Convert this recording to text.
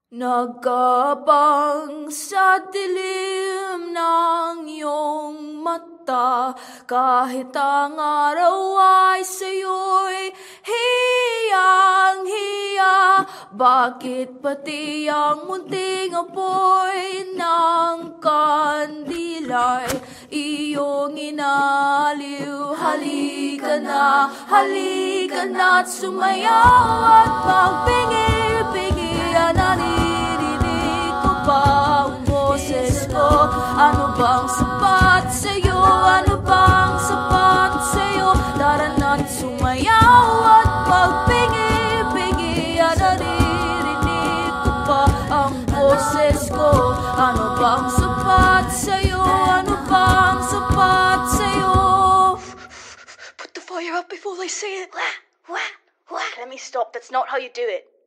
Nagkabang sa dilim ng iyong mata, kahit ang araw ay sa'yo'y hiyang-hiya. Bakit pati ang munting apoy ng kandila'y iyong inaliw? Halika na't sumayaw at magpingi-pingi. Naririnig ko pa ang boses ko. Ano bang sapat sa'yo? Ano bang sapat sa'yo? Tara na't sumayaw at magpingi-pingi. Naririnig ko pa ang boses ko. Ano bang sapat sa'yo? Ano bang sapat sa'yo? Put the fire up before they say it. Let me stop. That's not how you do it.